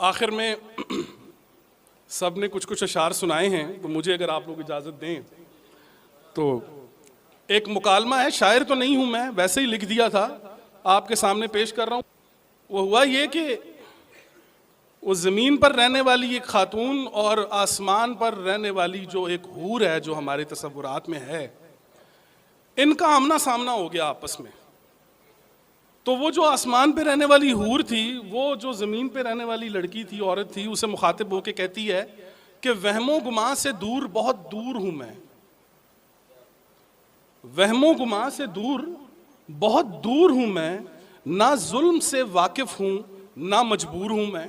आखिर में सब ने कुछ कुछ अशार सुनाए हैं, तो मुझे अगर आप लोग इजाज़त दें तो एक मुकालमा है। शायर तो नहीं हूँ मैं, वैसे ही लिख दिया था, आपके सामने पेश कर रहा हूँ। वो हुआ ये कि वो ज़मीन पर रहने वाली एक खातून और आसमान पर रहने वाली जो एक हूर है, जो हमारे तसव्वुरात में है, इनका आमना सामना हो गया आपस में। तो वो जो आसमान पे रहने वाली हूर थी, वो जो ज़मीन पे रहने वाली लड़की थी, औरत थी, उसे मुखातिब होके कहती है कि वहमो गुमा से दूर, बहुत दूर हूँ मैं। वहमो गुमा से दूर, बहुत दूर हूँ मैं, ना जुल्म से वाकिफ हूँ, ना मजबूर हूँ मैं।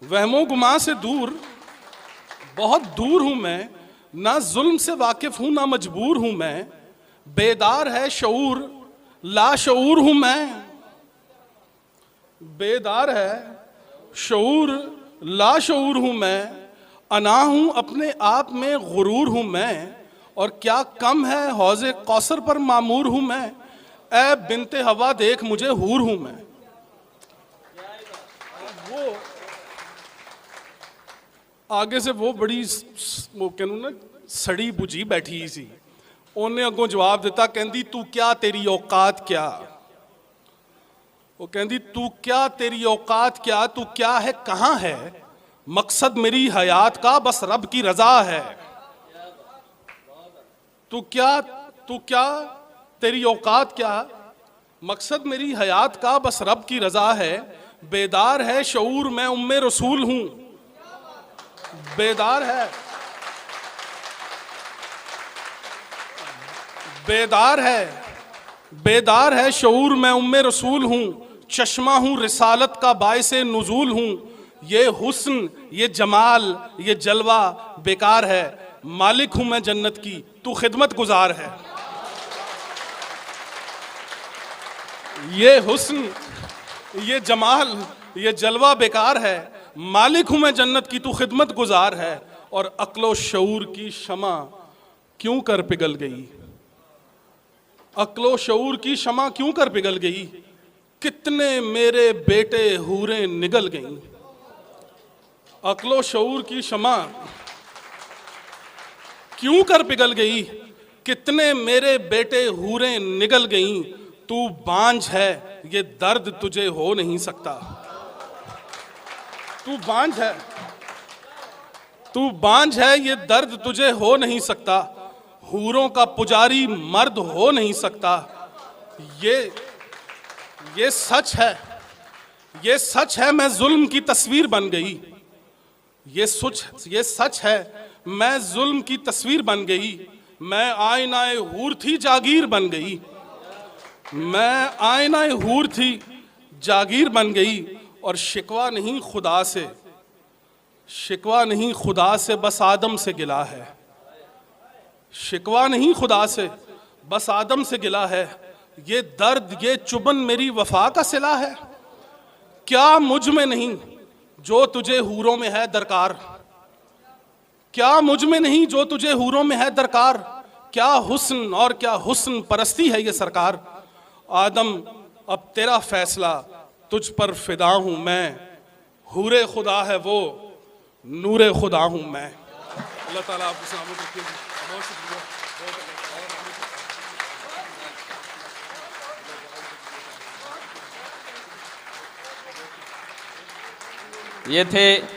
वहमो गुमा से दूर, बहुत दूर हूँ मैं, ना जुल्म से वाकिफ हूँ, ना मजबूर हूँ मैं। बेदार है शऊर, लाशऊर हूँ मैं। बेदार है शऊर, लाशऊर हूँ मैं। अना हूँ अपने आप में गुरूर हूँ मैं, और क्या कम है हौज़े कौसर पर मामूर हूँ मैं। ऐ बिनते हवा देख मुझे हूर हूँ मैं। वो आगे से वो बड़ी वो कहूँ ना सड़ी बुझी बैठी सी, उन्हें अगों जवाब दिता, कहती तू क्या, तेरी औकात क्या। वो कहती तू क्या, तेरी औकात क्या, तू क्या है, कहाँ है, मकसद मेरी हयात का बस रब की रजा है। तू क्या, तेरी औकात क्या, मकसद मेरी हयात का बस रब की रजा है। बेदार है शऊर, मैं उम्मे रसूल हूँ। बेदार है, बेदार है शऊर, मैं उम्मे रसूल हूँ। चश्मा हूँ रिसालत का, बाइसे नुजूल हूँ। ये हुस्न, ये जमाल, ये जलवा बेकार है। मालिक हूँ मैं जन्नत की, तू खिदमत गुजार है। ये हुस्न, ये जमाल, ये जलवा बेकार है। मालिक हूँ मैं जन्नत की, तू खिदमत गुजार है। और अक्लो शऊर की शमा क्यों कर पिघल गई, अक्लो शऊर की शमा क्यों कर पिघल गई। कितने मेरे बेटे हूरें निगल गईं। अक्लो शऊर की शमा क्यों कर पिघल गई, कितने मेरे बेटे हूरें निगल गईं। तू बांझ है, ये दर्द तुझे हो नहीं सकता। तू बांझ है, तू बांझ है, ये दर्द तुझे हो नहीं सकता। हूरों का पुजारी मर्द हो नहीं सकता। ये सच है, ये सच है, मैं जुल्म की तस्वीर बन गई। ये सच है, मैं जुल्म की तस्वीर बन गई। मैं आईनाए हूर थी, जागीर बन गई। मैं आईनाए हूर थी, जागीर बन गई। और शिकवा नहीं खुदा से, शिकवा नहीं खुदा से, बस आदम से गिला है। शिकवा नहीं खुदा से, बस आदम से गिला है। ये दर्द, ये चुबन मेरी वफा का सिला है। क्या मुझ में नहीं जो तुझे हूरों में है दरकार, क्या मुझ में नहीं जो तुझे हूरों में है दरकार। क्या हुस्न और क्या हुस्न परस्ती है ये सरकार। आदम अब तेरा फैसला, तुझ पर फिदा हूं मैं। हूरे खुदा है वो, नूरे खुदा हूं मैं। अल्लाह ताला आपको सलामत रखे। बहुत शुक्रिया। ये थे